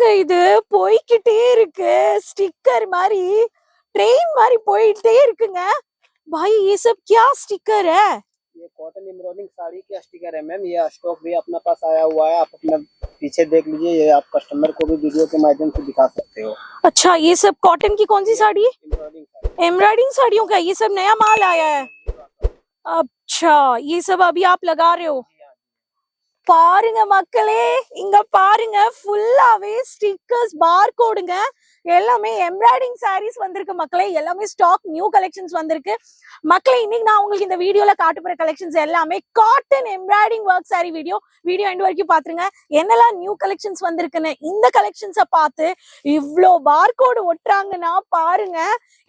என்னங்க இது போய்க்கிட்டே இருக்கு स्टिकर மாதிரி ट्रेन மாதிரி போயிட்டே இருக்குங்க भाई ये सब क्या स्टिकर है ये कॉटन एम्ब्रॉयडरिंग साड़ी का स्टिकर है मैम। ये स्टॉक भी अपने पास आया हुआ है, आप अपना पीछे देख लीजिए। ये आप कस्टमर को भी वीडियो के माध्यम से दिखा सकते हो। अच्छा ये सब कॉटन की कौन सी साड़ी है एम्ब्रॉयडरिंग साड़ियों का ये सब नया माल आया है अच्छा ये सब अभी आप लगा रहे हो பாருங்க மக்களே இங்க பாருங்க ஃபுல்லாவே ஸ்டிக்கர்ஸ் பார்கோடுங்க எல்லாமே எம்ப்ராய்டிங் சாரீஸ் வந்திருக்கு மக்களே எல்லாமே ஸ்டாக் நியூ கலெக்ஷன்ஸ் வந்திருக்கு மக்களே இன்னைக்கு நான் உங்களுக்கு இந்த வீடியோல காட்ட போற கலெக்ஷன்ஸ் எல்லாமே cotton embroidering work sari video end வரைக்கும் பாத்துருங்க என்னெல்லாம் நியூ கலெக்ஷன்ஸ் வந்திருக்குன்னு இந்த கலெக்ஷன்ஸை பார்த்து இவ்ளோ பார்கோடு ஒட்டுறாங்கன்னா பாருங்க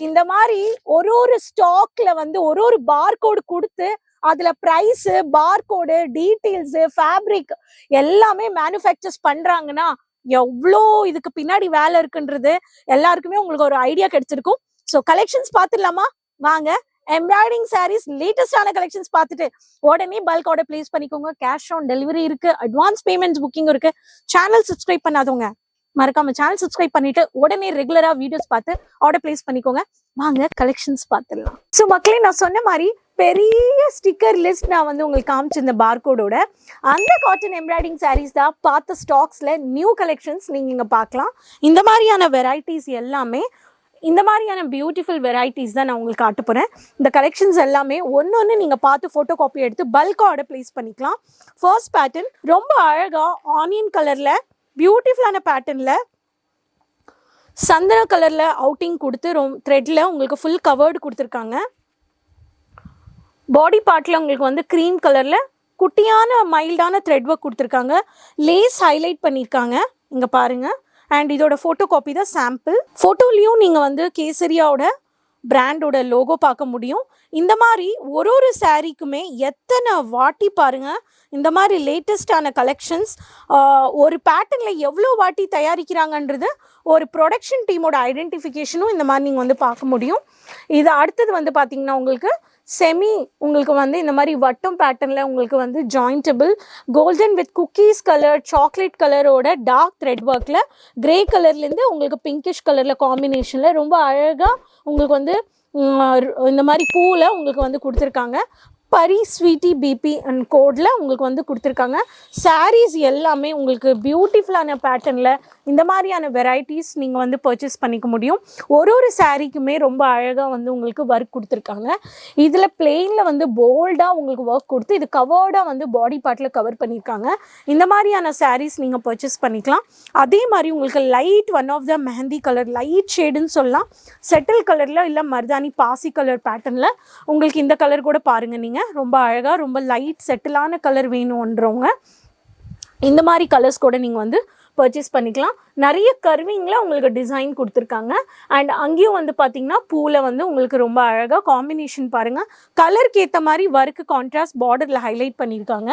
இந்த மாதிரி ஒரு ஸ்டாக்ல வந்து ஒரு பார்கோடு கொடுத்து அதுல பிரைஸ் பார்கோடு டீடைல்ஸ் ஃபேப்ரிக் எல்லாமே மேனுஃபேக்சர்ஸ் பண்றாங்கன்னா எவ்வளோ இதுக்கு பின்னாடி வேலை இருக்குன்றது எல்லாருக்குமே உங்களுக்கு ஒரு ஐடியா கிடைச்சிருக்கும் ஸோ கலெக்ஷன்ஸ் பார்த்துடலாமா வாங்க எம்ப்ராய்டிங் சாரீஸ் லேட்டஸ்டான கலெக்ஷன்ஸ் பார்த்துட்டு உடனே பல்க் ஆர்டர் பிளேஸ் பண்ணிக்கோங்க கேஷ் ஆன் டெலிவரி இருக்கு அட்வான்ஸ் பேமெண்ட்ஸ் புக்கிங் இருக்கு சேனல் சப்ஸ்கிரைப் பண்ணாதவங்க மறக்காம சேனல் சப்ஸ்கிரைப் பண்ணிட்டு உடனே ரெகுலரா வீடியோஸ் பார்த்து ஆர்டர் பிளேஸ் பண்ணிக்கோங்க வாங்க கலெக்ஷன்ஸ் பார்த்துடலாம் ஸோ மக்களே நான் சொன்ன மாதிரி பெரிய ஸ்டிக்கர் லிஸ்ட் நான் வந்து உங்களுக்கு காமிச்சிருந்த பார்கோடோட அந்த காட்டன் எம்ப்ராய்டிங் சாரீஸ் தான் பார்த்த ஸ்டாக்ஸ்ல நியூ கலெக்ஷன்ஸ் நீங்க இங்க பார்க்கலாம் இந்த மாதிரியான வெரைட்டிஸ் எல்லாமே இந்த மாதிரியான பியூட்டிஃபுல் வெரைட்டிஸ் தான் நான் உங்களுக்கு காட்ட போறேன் இந்த கலெக்ஷன்ஸ் எல்லாமே ஒன்னொன்னு நீங்க பார்த்து போட்டோ காப்பி எடுத்து பல்க் ஆர்டர் பிளேஸ் பண்ணிக்கலாம் ஃபர்ஸ்ட் பேட்டர்ன் ரொம்ப அழகா ஆனியன் கலர்ல பியூட்டிஃபுல்லான பேட்டர்ன்ல சந்தன கலர்ல அவுட்டிங் கொடுத்து த்ரெட்ல உங்களுக்கு ஃபுல் கவர்டு கொடுத்துருக்காங்க பாடி பார்ட்ல உங்களுக்கு வந்து க்ரீம் கலர்ல குட்டியான மைல்டான த்ரெட் ஒர்க் கொடுத்துருக்காங்க லேஸ் ஹைலைட் பண்ணியிருக்காங்க இங்க பாருங்க அண்ட் இதோட ஃபோட்டோ காப்பி தான் சாம்பிள் ஃபோட்டோலையும் நீங்க வந்து கேசரியாவோட பிராண்டோட லோகோ பார்க்க முடியும் இந்த மாதிரி ஒரு சாரீக்குமே எத்தனை வாட்டி பாருங்க இந்த மாதிரி லேட்டஸ்டான கலெக்ஷன்ஸ் ஒரு பேட்டர்ன்ல எவ்வளோ வாட்டி தயாரிக்கிறாங்கன்றது ஒரு ப்ரொடக்ஷன் டீமோட ஐடென்டிஃபிகேஷனும் இந்த மாதிரி நீங்கள் வந்து பார்க்க முடியும் இது அடுத்தது வந்து பார்த்தீங்கன்னா உங்களுக்கு உங்களுக்கு வந்து இந்த மாதிரி வட்டம் பேட்டர்னில் உங்களுக்கு வந்து ஜாயிண்டபிள் golden with cookies colour chocolate கலரோட டார்க் த்ரெட் ஒர்க்கில் கிரே கலர்லேருந்து உங்களுக்கு பிங்கிஷ் கலரில் காம்பினேஷனில் ரொம்ப அழகாக உங்களுக்கு வந்து இந்த மாதிரி பூவில் உங்களுக்கு வந்து கொடுத்துருக்காங்க பரி ஸ்வீட்டி பிபி அண்ட் கோடில் உங்களுக்கு வந்து கொடுத்துருக்காங்க சாரீஸ் எல்லாமே உங்களுக்கு பியூட்டிஃபுல்லான பேட்டர்னில் இந்த மாதிரியான வெரைட்டிஸ் நீங்கள் வந்து பர்ச்சேஸ் பண்ணிக்க முடியும் ஒரு சாரீக்குமே ரொம்ப அழகாக வந்து உங்களுக்கு ஒர்க் கொடுத்துருக்காங்க இதில் பிளெயினில் வந்து போல்டாக உங்களுக்கு ஒர்க் கொடுத்து இது கவர்டாக வந்து பாடி பார்ட்டில் கவர் பண்ணியிருக்காங்க இந்த மாதிரியான சாரீஸ் நீங்கள் பர்ச்சேஸ் பண்ணிக்கலாம் அதே மாதிரி உங்களுக்கு light one of the mehndi colour light ஷேடுன்னு சொல்லலாம் செட்டில் கலரில் இல்லை மருதாணி பாசி கலர் பேட்டர்னில் உங்களுக்கு இந்த கலர் கூட பாருங்கள் நீங்கள் ரொம்ப அழகாக ரொம்ப லைட் செட்டிலான கலர் வேணும்ன்றவங்க இந்த மாதிரி கலர்ஸ் கூட நீங்கள் வந்து பர்ச்சேஸ் பண்ணிக்கலாம் நிறைய கர்விங்கில் உங்களுக்கு டிசைன் கொடுத்துருக்காங்க அண்ட் அங்கேயும் வந்து பார்த்தீங்கன்னா பூவில் வந்து உங்களுக்கு ரொம்ப அழகாக காம்பினேஷன் பாருங்கள் கலருக்கு ஏற்ற மாதிரி ஒர்க்கு கான்ட்ராஸ்ட் பார்டரில் ஹைலைட் பண்ணியிருக்காங்க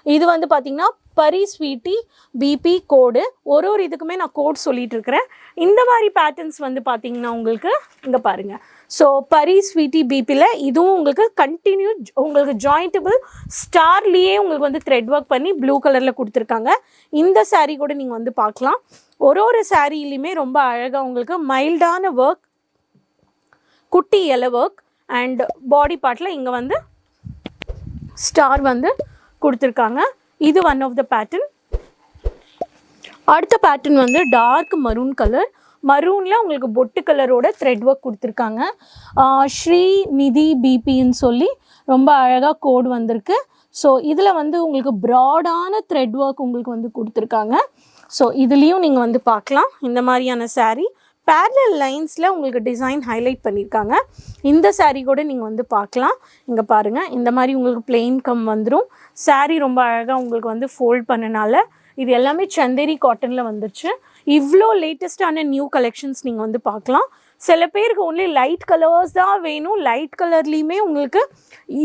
இது வந்து பார்த்தீங்கன்னா பரி ஸ்வீட்டி பிபி கோடு ஒரு இதுக்குமே நான் கோட் சொல்லிட்டு இருக்கிறேன் இந்த மாதிரி பேட்டர்ன்ஸ் வந்து பார்த்தீங்கன்னா உங்களுக்கு இங்கே பாருங்கள் ஸோ பரி ஸ்வீட்டி பிபியில் இதுவும் உங்களுக்கு கண்டினியூ உங்களுக்கு ஜாயிண்டபிள் ஸ்டார்லேயே உங்களுக்கு வந்து த்ரெட் ஒர்க் பண்ணி ப்ளூ கலரில் கொடுத்துருக்காங்க இந்த சாரீ கூட நீங்கள் வந்து பார்க்கலாம் ஒரு சாரீலையுமே ரொம்ப அழகாக உங்களுக்கு மைல்டான ஒர்க் குட்டி இலை ஒர்க் அண்ட் பாடி பார்ட்டில் இங்கே வந்து ஸ்டார் வந்து கொடுத்துருக்காங்க இது ஒன் ஆஃப் த பேட்டர்ன் அடுத்த பேட்டர்ன் வந்து டார்க் மரூன் கலர் மரூனில் உங்களுக்கு பொட்டு கலரோட த்ரெட் ஒர்க் கொடுத்துருக்காங்க ஸ்ரீ நிதி பிபின்னு சொல்லி ரொம்ப அழகாக கோடு வந்திருக்கு ஸோ இதில் வந்து உங்களுக்கு ப்ராடான த்ரெட் ஒர்க் உங்களுக்கு வந்து கொடுத்துருக்காங்க ஸோ இதுலேயும் நீங்கள் வந்து பார்க்கலாம் இந்த மாதிரியான சாரீ பேரலல் லைன்ஸில் உங்களுக்கு டிசைன் ஹைலைட் பண்ணியிருக்காங்க இந்த சாரீ கூட நீங்கள் வந்து பார்க்கலாம் இங்கே பாருங்கள் இந்த மாதிரி உங்களுக்கு பிளெயின் கம் வந்துடும் சாரீ ரொம்ப அழகாக உங்களுக்கு வந்து ஃபோல்ட் பண்ணனால இது எல்லாமே சந்தேரி காட்டனில் வந்துருச்சு இவ்வளோ லேட்டஸ்டான நியூ கலெக்ஷன்ஸ் நீங்கள் வந்து பார்க்கலாம் சில பேருக்கு ஒன்லி லைட் கலர்ஸ் தான் வேணும் லைட் கலர்லேயுமே உங்களுக்கு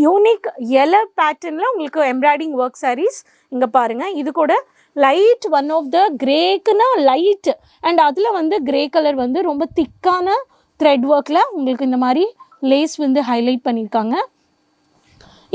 யூனிக் எலை பேட்டர்னில் உங்களுக்கு எம்ப்ராய்டிங் ஒர்க் சாரீஸ் இங்கே பாருங்கள் இது கூட லைட் ஒன் ஆஃப் த கிரேக்குன்னா லைட் அண்ட் அதில் வந்து கிரே கலர் வந்து ரொம்ப திக்கான த்ரெட் ஒர்க்கில் உங்களுக்கு இந்த மாதிரி லேஸ் வந்து ஹைலைட் பண்ணியிருக்காங்க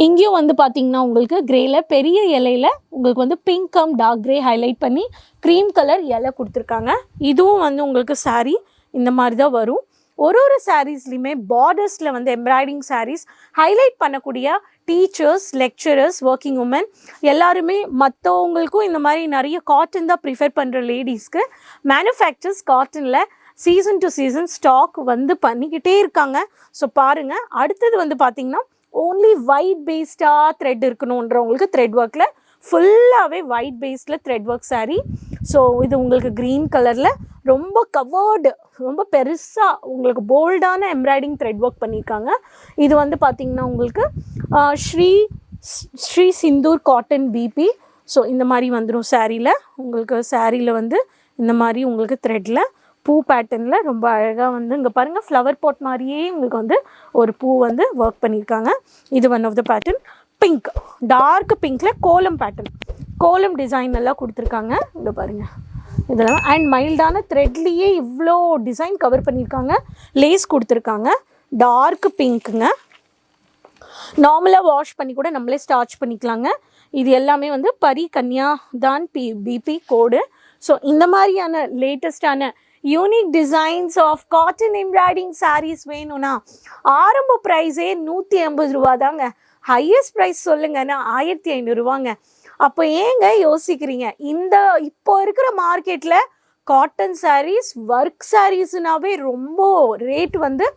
இங்கேயும் வந்து பார்த்தீங்கன்னா உங்களுக்கு கிரேல பெரிய இலையில உங்களுக்கு வந்து pink cum dark grey highlight பண்ணி க்ரீம் கலர் இலை கொடுத்துருக்காங்க. இதுவும் வந்து உங்களுக்கு saree இந்த மாதிரி தான் வரும். ஒரு சாரீஸ்லையுமே பார்டர்ஸில் வந்து எம்ப்ராய்டிங் sarees ஹைலைட் பண்ணக்கூடிய டீச்சர்ஸ், லெக்சரர்ஸ், ஒர்க்கிங் உமன் எல்லாருமே மற்றவங்களுக்கும் இந்த மாதிரி நிறைய காட்டன் தான் ப்ரிஃபர் பண்ணுற லேடிஸ்க்கு மேனுஃபேக்சர்ஸ் காட்டனில் சீசன் டு சீசன் ஸ்டாக் வந்து பண்ணிக்கிட்டே இருக்காங்க. ஸோ பாருங்கள், அடுத்தது வந்து பார்த்திங்கன்னா ஓன்லி ஒயிட் பேஸ்டாக த்ரெட் இருக்கணுன்றவங்களுக்கு த்ரெட் ஒர்க்கில் ஃபுல்லாகவே ஒயிட் பேஸில் த்ரெட் ஒர்க் saree. ஸோ இது உங்களுக்கு க்ரீன் கலரில் ரொம்ப கவர்டு, ரொம்ப பெருசாக உங்களுக்கு போல்டான எம்ப்ராய்டிங் த்ரெட் ஒர்க் பண்ணியிருக்காங்க. இது வந்து பார்த்திங்கன்னா உங்களுக்கு ஸ்ரீ சிந்தூர் காட்டன் பிபி. ஸோ இந்த மாதிரி வந்துடும் சாரியில். உங்களுக்கு சாரியில் வந்து இந்த மாதிரி உங்களுக்கு த்ரெட்டில் பூ பேட்டர்னில் ரொம்ப அழகாக வந்து இங்கே பாருங்கள் ஃப்ளவர் பாட் மாதிரியே உங்களுக்கு வந்து ஒரு பூ வந்து ஒர்க் பண்ணியிருக்காங்க. இது one of the pattern. Pink, dark பிங்க்கில் கோலம் பேட்டர்ன், கோலம் டிசைன் எல்லாம் கொடுத்துருக்காங்க. இங்கே பாருங்கள் இதெல்லாம். அண்ட் மைல்டான த்ரெட்லேயே இவ்வளோ டிசைன் கவர் பண்ணியிருக்காங்க. லேஸ் கொடுத்துருக்காங்க. டார்க் பிங்க்குங்க. நார்மலாக வாஷ் பண்ணி கூட நம்மளே ஸ்டார்ச் பண்ணிக்கலாங்க. இது எல்லாமே வந்து பரி கன்யா தான் பிபி கோடு. ஸோ இந்த மாதிரியான லேட்டஸ்டான unique designs of cotton embroidering sarees வேணும்னா ஆரம்ப ப்ரைஸே 150 ரூபா தாங்க. ஹையஸ்ட் ப்ரைஸ் சொல்லுங்கன்னா 1500 ரூபாங்க. அப்போ ஏங்க யோசிக்கிறீங்க? இப்போ இருக்கிற மார்க்கெட்டில் காட்டன் sarees, ஒர்க் சாரீஸ்னாவே ரொம்ப ரேட் வந்து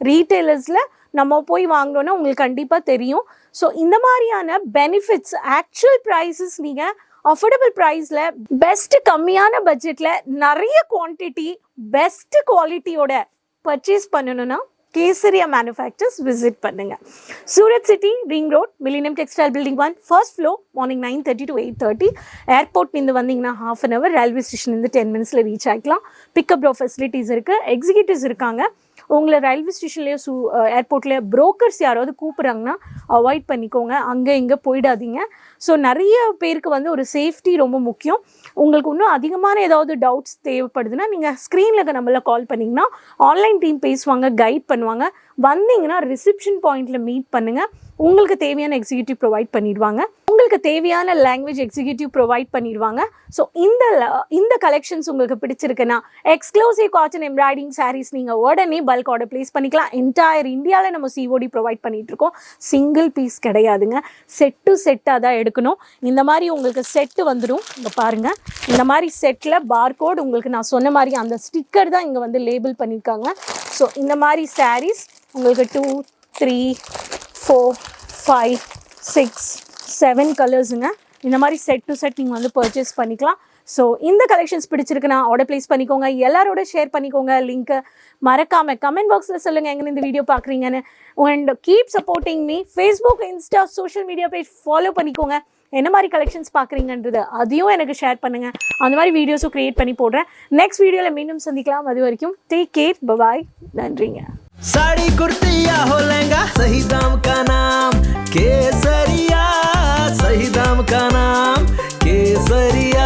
ரீட்டைலர்ஸில் நம்ம போய் வாங்கினோன்னா உங்களுக்கு கண்டிப்பாக தெரியும். ஸோ இந்த மாதிரியான பெனிஃபிட்ஸ், ஆக்சுவல் ப்ரைஸஸ் நீங்கள் அஃபோர்டபுள் ப்ரைஸில் பெஸ்ட்டு கம்மியான பட்ஜெட்டில் நிறைய குவான்டிட்டி பெஸ்ட்டு குவாலிட்டியோட பர்ச்சேஸ் பண்ணணுன்னா கேசரியா மேனுஃபேக்சர்ஸ் விசிட் பண்ணுங்கள். Surat city, ring road, millennium textile building 1, first floor, morning 9:30 to 8:30. ஏர்போர்ட்லேருந்து வந்தீங்கன்னா ½ an hour, ரயில்வே ஸ்டேஷன்லேருந்து 10 minutes ரீச் ஆகிக்கலாம். பிக்கப் ட்ராப் ஃபெசிலிட்டிஸ் இருக்குது. எக்ஸிக்யூட்டிவ்ஸ் இருக்காங்க. உங்களை ரயில்வே ஸ்டேஷன்லேயே ஏர்போர்ட்லேயே புரோக்கர்ஸ் யாராவது கூப்பிட்றாங்கன்னா அவாய்ட் பண்ணிக்கோங்க. அங்கே இங்கே போயிடாதீங்க. ஸோ நிறைய பேருக்கு வந்து ஒரு சேஃப்டி ரொம்ப முக்கியம். உங்களுக்கு இன்னும் அதிகமான ஏதாவது டவுட்ஸ் தேவைப்படுதுன்னா நீங்கள் ஸ்க்ரீனில் நம்மள கால் பண்ணிங்கன்னா ஆன்லைன் டீம் பேசுவாங்க, கைட் பண்ணுவாங்க. வந்தீங்கன்னா ரிசப்ஷன் பாயிண்டில் மீட் பண்ணுங்கள். உங்களுக்கு தேவையான எக்ஸிக்யூட்டிவ் ப்ரொவைட் பண்ணிடுவாங்க. உங்களுக்கு தேவையான லாங்குவேஜ் எக்ஸிக்யூட்டிவ் ப்ரொவைட் பண்ணிடுவாங்க. ஸோ இந்த கலெக்ஷன்ஸ் உங்களுக்கு பிடிச்சிருக்குன்னா எக்ஸ்க்ளூசிவ் காட்டன் எம்ப்ராய்டிங் sarees நீங்கள் உடனே பல்க் ஆர்டர் ப்ளேஸ் பண்ணிக்கலாம். என்டையர் இந்தியாவில் நம்ம COD ப்ரொவைட் பண்ணிகிட்ருக்கோம். சிங்கிள் பீஸ் கிடையாதுங்க, செட்டாக தான் எடுக்கணும். இந்த மாதிரி உங்களுக்கு செட்டு வந்துடும். இங்கே பாருங்கள், இந்த மாதிரி செட்டில் பார்கோட் உங்களுக்கு நான் சொன்ன மாதிரி அந்த ஸ்டிக்கர் தான் இங்கே வந்து லேபிள் பண்ணியிருக்காங்க. ஸோ இந்த மாதிரி sarees உங்களுக்கு 2, 3, 4, 5, 6, 7 கலர்ஸுங்க. இந்த மாதிரி செட் டு செட் நீங்கள் வந்து பர்ச்சேஸ் பண்ணிக்கலாம். ஸோ இந்த கலெக்ஷன்ஸ் பிடிச்சிருக்குன்னா ஆர்டர் ப்ளேஸ் பண்ணிக்கோங்க. எல்லாரோட ஷேர் பண்ணிக்கோங்க. லிங்க்கை மறக்காமல் கமெண்ட் பாக்ஸில் சொல்லுங்கள் எங்கே இந்த வீடியோ பார்க்குறீங்கன்னு. And keep supporting me. Facebook, Insta, social media page follow பண்ணிக்கோங்க. என்ன மாதிரி கலெக்ஷன்ஸ் பார்க்குறீங்கன்றது அதையும் எனக்கு ஷேர் பண்ணுங்கள். அந்த மாதிரி வீடியோஸும் க்ரியேட் பண்ணி போடுறேன். நெக்ஸ்ட் வீடியோவில் மீண்டும் சந்திக்கலாம். அது வரைக்கும் டேக் கேர், பாய், நன்றிங்க. साड़ी कुर्ती या हो लहंगा, सही दाम का नाम केसरिया, सही दाम का नाम केसरिया।